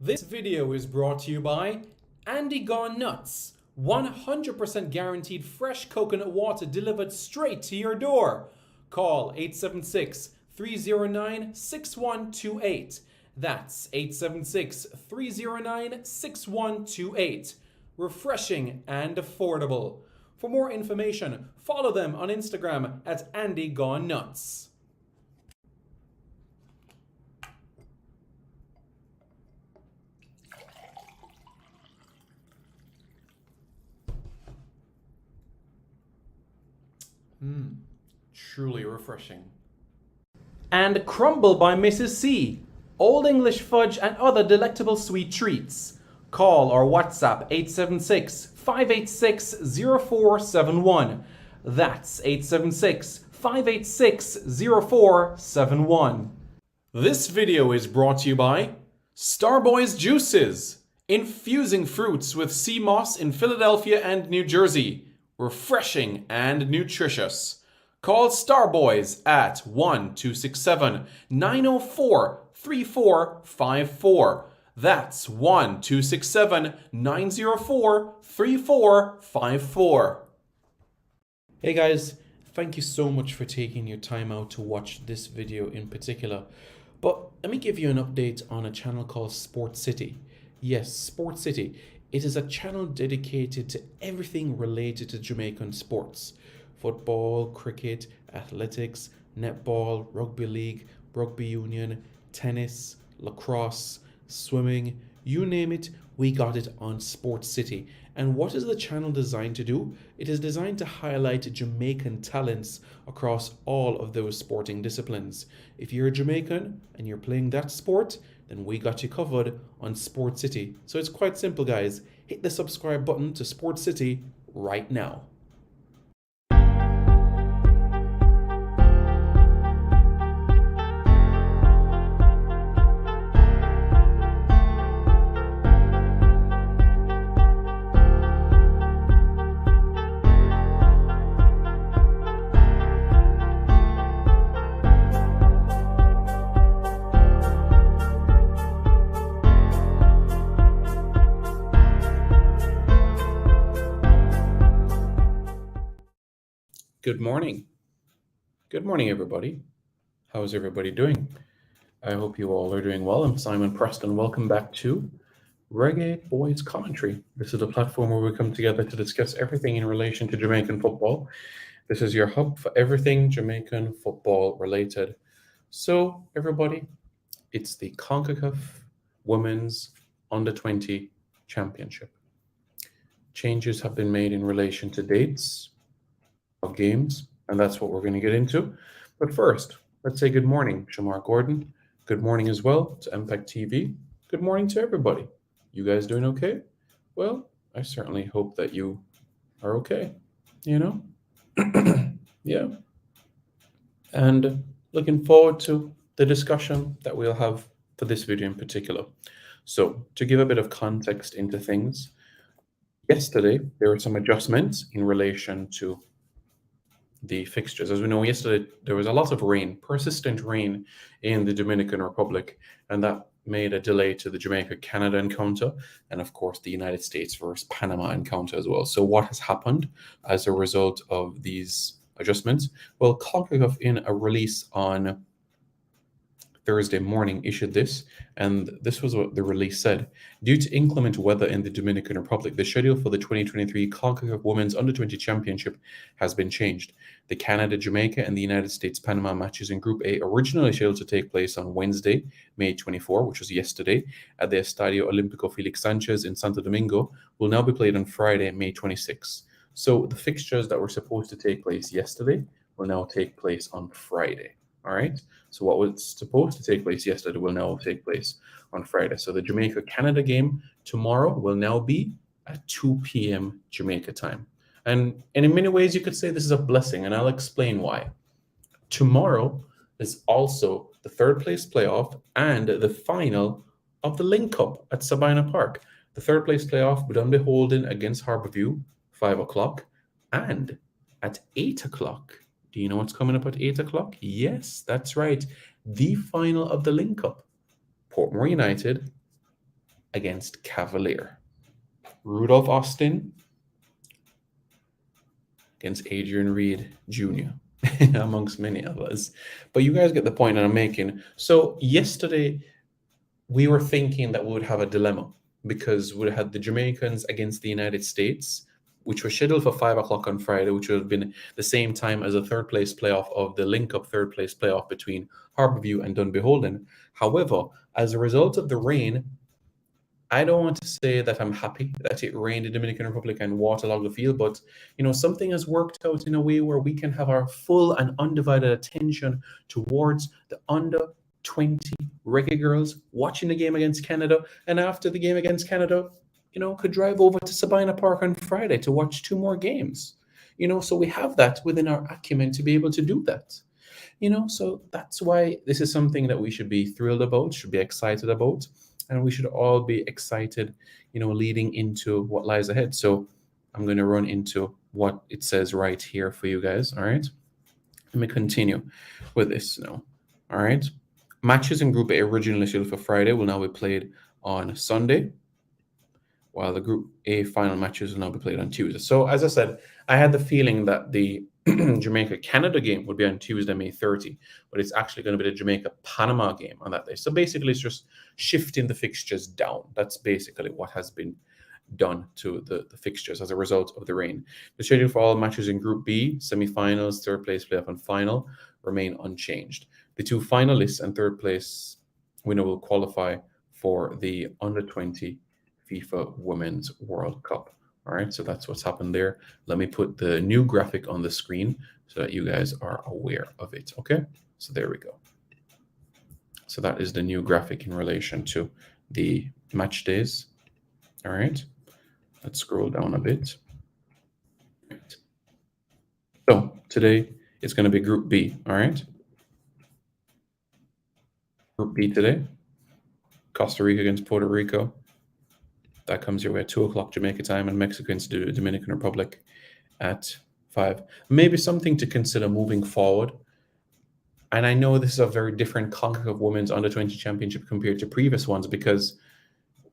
This video is brought to you by Andy Gone Nuts. 100% guaranteed fresh coconut water delivered straight to your door. Call 876 309 6128. That's 876 309 6128. Refreshing and affordable. For more information, follow them on Instagram at Andy Gone Nuts. Truly refreshing. And Crumble by Mrs. C. Old English fudge and other delectable sweet treats. Call or WhatsApp 876 586 0471. That's 876 586 0471. This video is brought to you by Starboys Juices. Infusing fruits with sea moss in Philadelphia and New Jersey. Refreshing and nutritious. Call Starboys at 1-267-904-3454. That's 1-267-904-3454. Hey guys, thank you so much for taking your time out to watch this video in particular. But let me give you an update on a channel called Sports City. Yes, Sports City. It is a channel dedicated to everything related to Jamaican sports. Football, cricket, athletics, netball, rugby league, rugby union, tennis, lacrosse, swimming, you name it, we got it on Sports City. And what is the channel designed to do? It is designed to highlight Jamaican talents across all of those sporting disciplines. If you're a Jamaican and you're playing that sport, then we got you covered on Sports City. So it's quite simple, guys. Hit the subscribe button to Sports City right now. Good morning. Good morning, everybody. How is everybody doing? I hope you all are doing well. I'm Simon Preston. Welcome back to Reggae Boys Commentary. This is a platform where we come together to discuss everything in relation to Jamaican football. This is your hub for everything Jamaican football related. So, everybody, it's the CONCACAF Women's Under-20 Championship. Changes have been made in relation to dates of games, and that's what we're going to get into. But first, let's say good morning, Shamar Gordon. Good morning as well to MPEC TV. Good morning to everybody. You guys doing okay? Well, I certainly hope that you are okay, you know? Yeah. And looking forward to the discussion that we'll have for this video in particular. So, to give a bit of context into things, yesterday there were some adjustments in relation to the fixtures. As we know, yesterday there was a lot of rain, persistent rain in the Dominican Republic, and that made a delay to the Jamaica-Canada encounter, and of course the United States versus Panama encounter as well. So what has happened as a result of these adjustments? Well, CONCACAF in a release on Thursday morning issued this, and this was what the release said. Due to inclement weather in the Dominican Republic, the schedule for the 2023 CONCACAF Women's Under-20 Championship has been changed. The Canada, Jamaica, and the United States Panama matches in Group A, originally scheduled to take place on Wednesday, May 24, which was yesterday, at the Estadio Olímpico Felix Sanchez in Santo Domingo, will now be played on Friday, May 26. So the fixtures that were supposed to take place yesterday will now take place on Friday. All right. So what was supposed to take place yesterday will now take place on Friday. So the Jamaica-Canada game tomorrow will now be at 2 p.m. Jamaica time. And in many ways, you could say this is a blessing, and I'll explain why. Tomorrow is also the third place playoff and the final of the Link Cup at Sabina Park. The third place playoff will then be holding against Harborview, 5 o'clock, and at 8 o'clock. Do you know what's coming up at 8 o'clock? Yes, that's right. The final of the Link Cup. Portmore United against Cavalier. Rudolph Austin against Adrian Reed Jr., amongst many others. But you guys get the point that I'm making. So yesterday, we were thinking that we would have a dilemma because we had the Jamaicans against the United States, which was scheduled for 5 o'clock on Friday, which would have been the same time as the third place playoff of the link up third place playoff between Harborview and Dunbeholden. However, as a result of the rain, I don't want to say that I'm happy that it rained in Dominican Republic and waterlogged the field, but something has worked out in a way where we can have our full and undivided attention towards the under 20 reggae girls watching the game against Canada, and after the game against Canada, could drive over to Sabina Park on Friday to watch two more games. So we have that within our acumen to be able to do that. So that's why this is something that we should be thrilled about, should be excited about, and we should all be excited, leading into what lies ahead. So I'm going to run into what it says right here for you guys. All right. Let me continue with this now. All right. Matches in Group A originally scheduled for Friday will now be played on Sunday, while the Group A final matches will now be played on Tuesday. So as I said, I had the feeling that the Jamaica-Canada game would be on Tuesday, May 30, but it's actually going to be the Jamaica-Panama game on that day. So basically, it's just shifting the fixtures down. That's basically what has been done to the fixtures as a result of the rain. The schedule for all matches in Group B, semi-finals, third place playoff, and final remain unchanged. The two finalists and third place winner will qualify for the under-20 FIFA Women's World Cup. All right, so that's what's happened there. Let me put the new graphic on the screen so that you guys are aware of it. Okay, so there we go. So that is the new graphic in relation to the match days. All right, let's scroll down a bit. So today it's going to be Group B. All right, Group B today, Costa Rica against Puerto Rico. That comes your way at 2 o'clock Jamaica time, and Mexico against the Dominican Republic at 5. Maybe something to consider moving forward. And I know this is a very different CONCACAF Women's Under-20 Championship compared to previous ones, because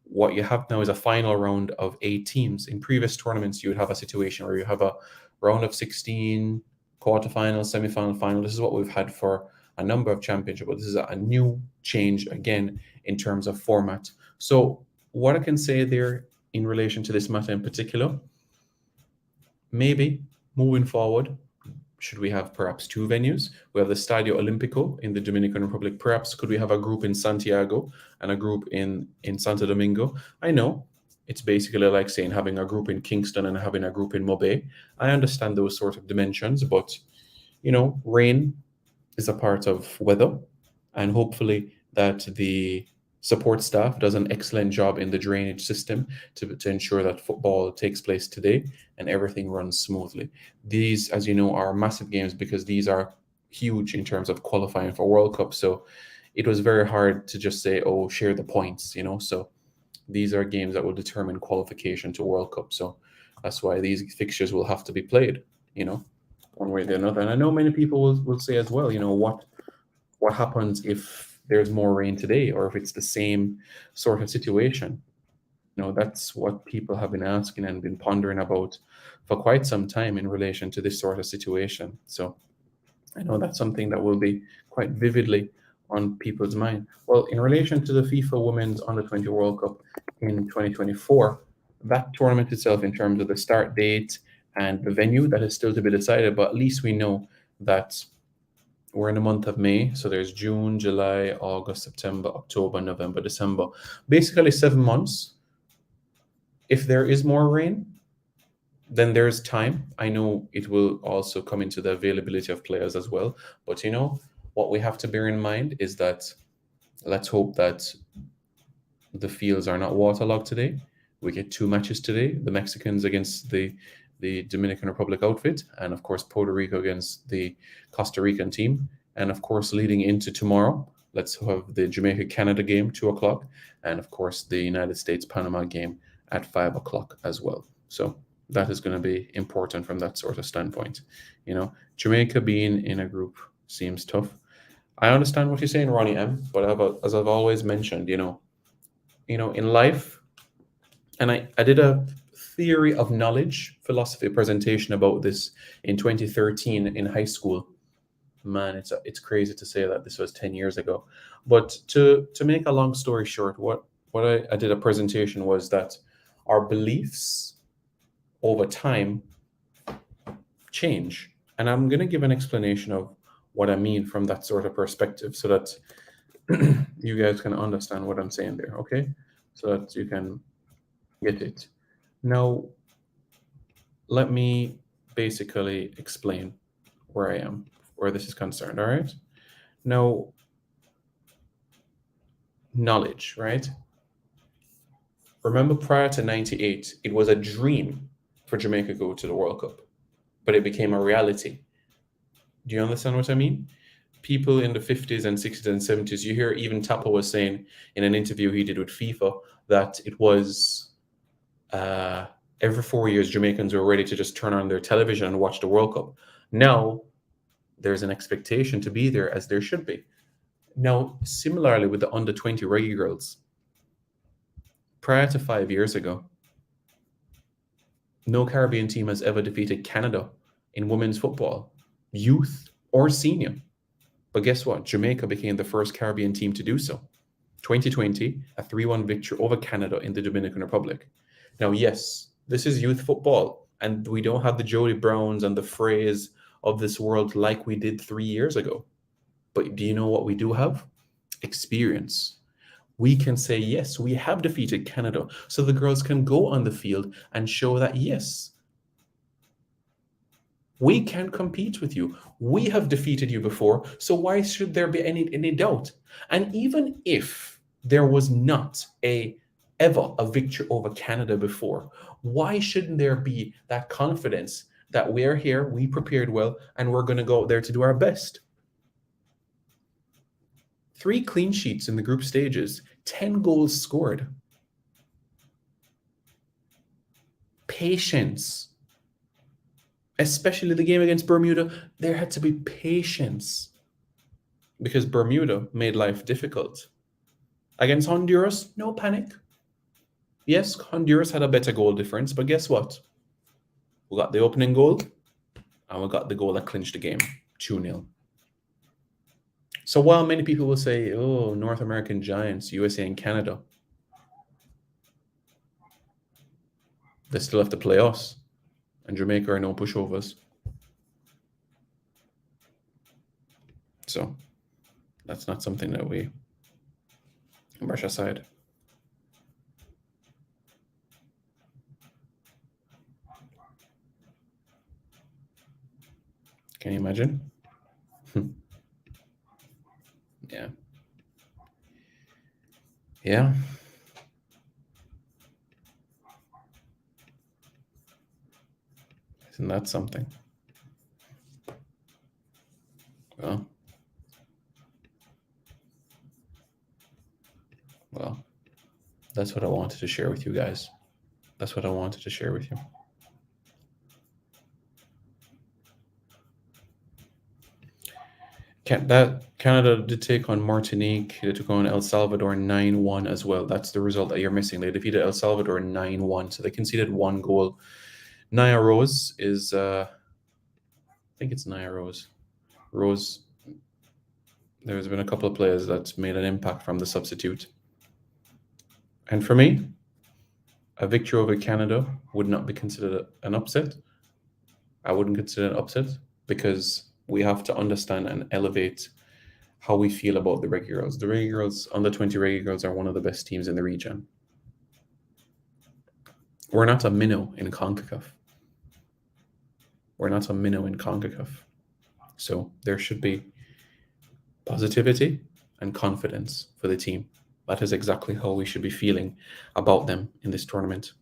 what you have now is a final round of 8 teams. In previous tournaments, you would have a situation where you have a round of 16, quarterfinal, semi-final, final. This is what we've had for a number of championships, but this is a new change again in terms of format. So what I can say there in relation to this matter in particular, maybe moving forward, should we have perhaps 2 venues? We have the Stadio Olimpico in the Dominican Republic. Perhaps could we have a group in Santiago and a group in Santo Domingo? I know it's basically like saying having a group in Kingston and having a group in Mobe. I understand those sort of dimensions, but rain is a part of weather, and hopefully that the support staff does an excellent job in the drainage system to ensure that football takes place today and everything runs smoothly. These, as you know, are massive games because these are huge in terms of qualifying for World Cup. So it was very hard to just say, oh, share the points, So these are games that will determine qualification to World Cup. So that's why these fixtures will have to be played, one way or another. And I know many people will say as well, what happens if there's more rain today, or if it's the same sort of situation? That's what people have been asking and been pondering about for quite some time in relation to this sort of situation. So I know that's something that will be quite vividly on people's mind. Well, in relation to the FIFA Women's Under-20 World Cup in 2024, that tournament itself, in terms of the start date and the venue, that is still to be decided, but at least we know that we're in the month of May, so there's June, July, August, September, October, November, December. Basically 7 months. If there is more rain, then there's time. I know it will also come into the availability of players as well. But what we have to bear in mind is that let's hope that the fields are not waterlogged today. We get 2 matches today, the Mexicans against the Dominican Republic outfit, and of course Puerto Rico against the Costa Rican team. And of course, leading into tomorrow, let's have the Jamaica-Canada game, 2 o'clock, and of course the United States-Panama game at 5 o'clock as well. So that is going to be important from that sort of standpoint. Jamaica being in a group seems tough. I understand what you're saying, Ronnie M, but as I've always mentioned, in life, and I did a theory of knowledge philosophy presentation about this in 2013 in high school. Man, it's crazy to say that this was 10 years ago. But to make a long story short, what I did a presentation was that our beliefs over time change. And I'm going to give an explanation of what I mean from that sort of perspective so that you guys can understand what I'm saying there, okay? So that you can get it. Now, let me basically explain where I am, where this is concerned, all right? Now, knowledge, right? Remember, prior to 98, it was a dream for Jamaica to go to the World Cup, but it became a reality. Do you understand what I mean? People in the 50s and 60s and 70s, you hear even Tapa was saying in an interview he did with FIFA that it was every 4 years Jamaicans were ready to just turn on their television and watch the World Cup. Now there's an expectation to be there, as there should be. Now, similarly with the under 20 reggae girls, prior to 5 years ago, no Caribbean team has ever defeated Canada in women's football, youth or senior. But guess what? Jamaica became the first Caribbean team to do so. 2020, a 3-1 victory over Canada in the Dominican Republic. Now, yes, this is youth football, and we don't have the Jody Browns and the Frays of this world like we did 3 years ago. But do you know what we do have? Experience. We can say, yes, we have defeated Canada. So the girls can go on the field and show that, yes, we can compete with you. We have defeated you before. So why should there be any doubt? And even if there was not ever a victory over Canada before, why shouldn't there be that confidence that we're here, we prepared well, and we're going to go out there to do our best? 3 clean sheets in the group stages, 10 goals scored. Patience. Especially the game against Bermuda, there had to be patience because Bermuda made life difficult. Against Honduras, no panic. Yes, Honduras had a better goal difference, but guess what? We got the opening goal and we got the goal that clinched the game, 2-0. So while many people will say, oh, North American giants, USA and Canada, they still have to play us. And Jamaica are no pushovers. So that's not something that we brush aside. Can you imagine? Yeah. Yeah. Isn't that something? Well, that's what I wanted to share with you guys. That's what I wanted to share with you. Canada did take on Martinique. They took on El Salvador 9-1 as well. That's the result that you're missing. They defeated El Salvador 9-1, so they conceded 1 goal. Nia Rose is, I think it's Nia Rose. Rose, there's been a couple of players that's made an impact from the substitute. And for me, a victory over Canada would not be considered an upset. I wouldn't consider it an upset because we have to understand and elevate how we feel about the reggae girls. The reggae girls, under 20 reggae girls, are one of the best teams in the region. We're not a minnow in CONCACAF. We're not a minnow in CONCACAF. So there should be positivity and confidence for the team. That is exactly how we should be feeling about them in this tournament.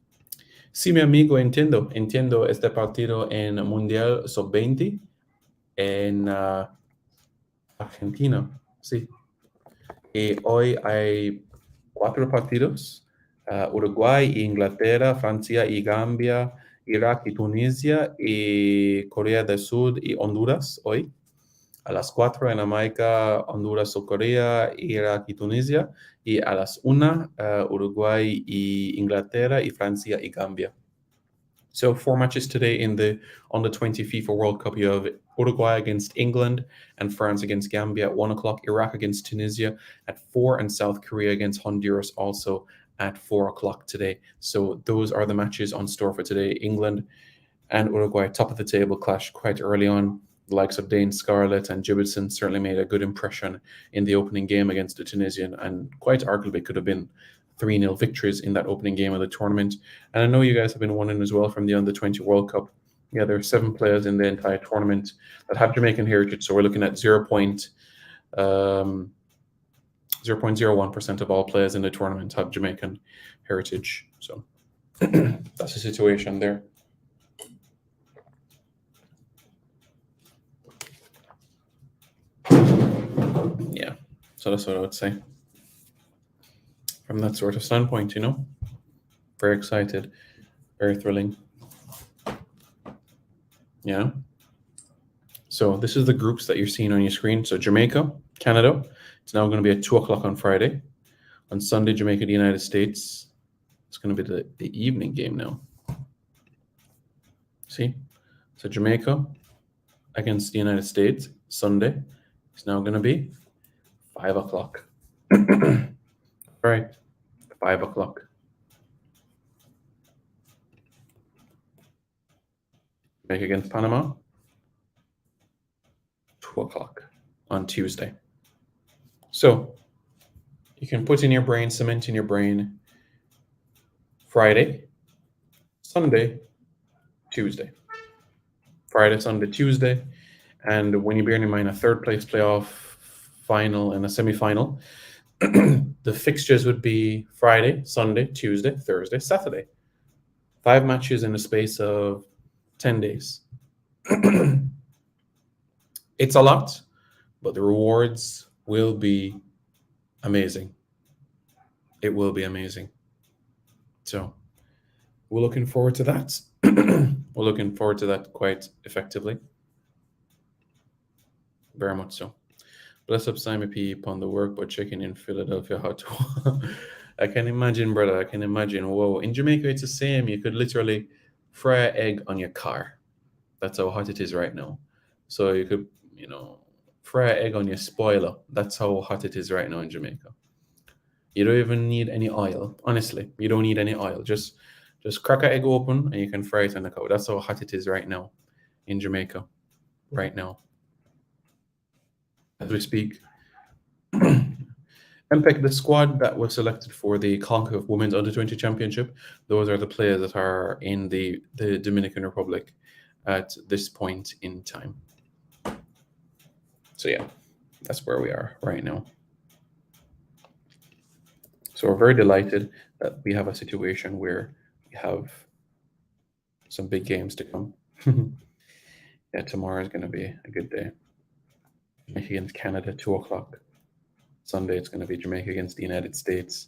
Sí, mi amigo, entiendo este partido en Mundial Sub-20 en Argentina, sí. Y hoy hay 4 partidos, Uruguay, Inglaterra, Francia y Gambia, Irak y Tunisia, y Corea del Sur y Honduras hoy. A las 4 en Jamaica, Honduras o Corea, Irak y Tunisia. Y a las 1, Uruguay y Inglaterra y Francia y Gambia. So 4 matches today in the under 20 FIFA World Cup. You have Uruguay against England and France against Gambia at 1 o'clock, Iraq against Tunisia at 4, and South Korea against Honduras also at 4 o'clock today. So those are the matches on store for today. England and Uruguay, top of the table, clash quite early on. The likes of Dane Scarlett and Jibbitson certainly made a good impression in the opening game against the Tunisian, and quite arguably could have been 3-0 victories in that opening game of the tournament. And I know you guys have been wondering as well from the Under 20 World Cup. Yeah, there are 7 players in the entire tournament that have Jamaican heritage. So we're looking at 0.01% of all players in the tournament have Jamaican heritage. So that's the situation there. Yeah, so that's what I would say from that sort of standpoint, very excited, very thrilling. Yeah. So this is the groups that you're seeing on your screen. So Jamaica, Canada, it's now going to be at 2 o'clock on Friday. On Sunday, Jamaica, the United States. It's going to be the evening game now. See? So Jamaica against the United States, Sunday. It's now going to be 5 o'clock. Right. 5 o'clock. Jamaica against Panama. 2 o'clock on Tuesday. So you can put in your brain, cement in your brain, Friday, Sunday, Tuesday. Friday, Sunday, Tuesday. And when you bear in mind a third place playoff final and a semi-final, the fixtures would be Friday, Sunday, Tuesday, Thursday, Saturday. 5 matches in the space of 10 days. It's a lot, but the rewards will be amazing. It will be amazing. So we're looking forward to that. We're looking forward to that quite effectively. Very much so. Bless up Simon P upon the work, but checking in Philadelphia hot. I can imagine, brother. I can imagine. Whoa. In Jamaica, it's the same. You could literally fry an egg on your car. That's how hot it is right now. So you could, fry an egg on your spoiler. That's how hot it is right now in Jamaica. You don't even need any oil. Honestly, you don't need any oil. Just crack an egg open and you can fry it on the cow. That's how hot it is right now in Jamaica. Right now. As we speak. MPEC, the squad that was selected for the CONCACAF Women's Under-20 Championship, those are the players that are in the Dominican Republic at this point in time. So yeah, that's where we are right now. So we're very delighted that we have a situation where we have some big games to come. Yeah, tomorrow is going to be a good day. Jamaica against Canada, 2 o'clock. Sunday, it's going to be Jamaica against the United States.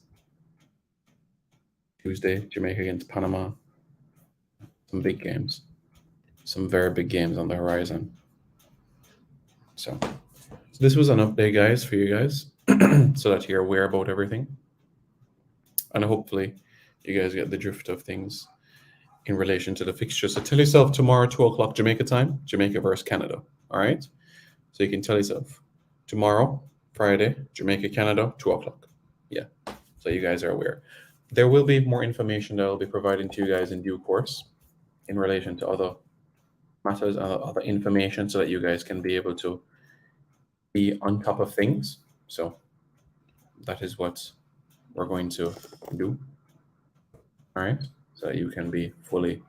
Tuesday, Jamaica against Panama. Some big games. Some very big games on the horizon. So this was an update, guys, for you guys, so that you're aware about everything. And hopefully you guys get the drift of things in relation to the fixtures. So tell yourself tomorrow, 2 o'clock Jamaica time, Jamaica versus Canada. All right? So you can tell yourself tomorrow, Friday, Jamaica, Canada, 2 o'clock. Yeah. So you guys are aware. There will be more information that I'll be providing to you guys in due course in relation to other matters, other information, so that you guys can be able to be on top of things. So that is what we're going to do. All right. So you can be fully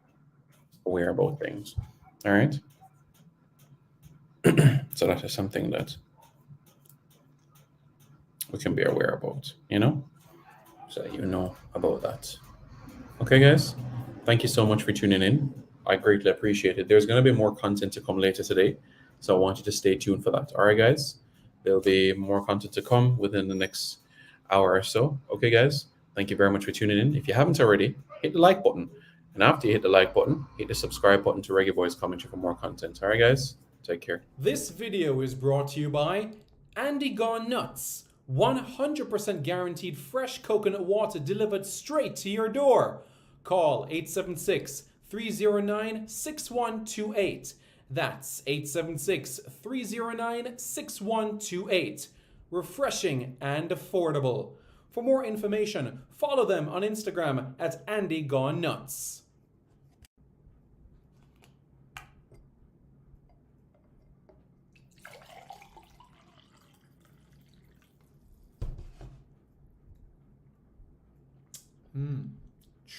aware about things. All right. So that is something that we can be aware about, so that you know about that. Okay, guys. Thank you so much for tuning in. I greatly appreciate it. There's going to be more content to come later today, so I want you to stay tuned for that. All right, guys. There'll be more content to come within the next hour or so. Okay, guys. Thank you very much for tuning in. If you haven't already, hit the like button. And after you hit the like button, hit the subscribe button to Reggae Boys Commentary for more content. All right, guys? Take care. This video is brought to you by Andy Gone Nuts. 100% guaranteed fresh coconut water delivered straight to your door. Call 876-309-6128. That's 876-309-6128. Refreshing and affordable. For more information, follow them on Instagram at Andy Gone Nuts.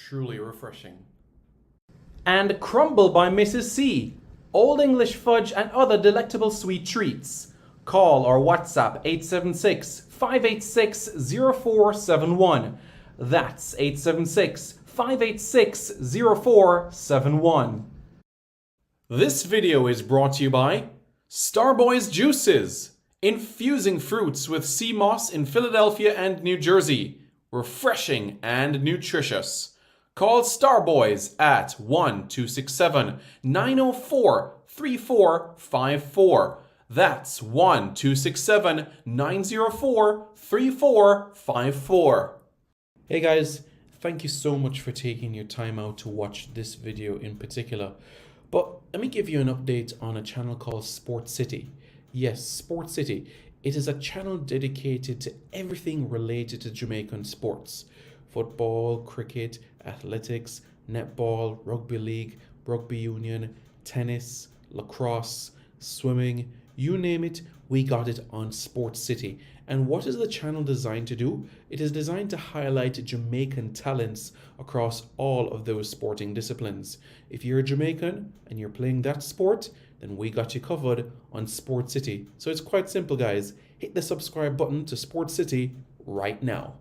Truly refreshing. And Crumble by Mrs. C. Old English fudge and other delectable sweet treats. Call or WhatsApp 876-586-0471. That's 876-586-0471. This video is brought to you by Starboys Juices. Infusing fruits with sea moss in Philadelphia and New Jersey. Refreshing and nutritious. Call Starboys at 1-267-904-3454. That's 1-267-904-3454. Hey guys, thank you so much for taking your time out to watch this video in particular. But let me give you an update on a channel called Sport City. Yes, Sport City. It is a channel dedicated to everything related to Jamaican sports. Football, cricket, athletics, netball, rugby league, rugby union, tennis, lacrosse, swimming, you name it, we got it on Sport City. And what is the channel designed to do? It is designed to highlight Jamaican talents across all of those sporting disciplines. If you're a Jamaican and you're playing that sport, then we got you covered on Sport City. So it's quite simple, guys. Hit the subscribe button to Sport City right now.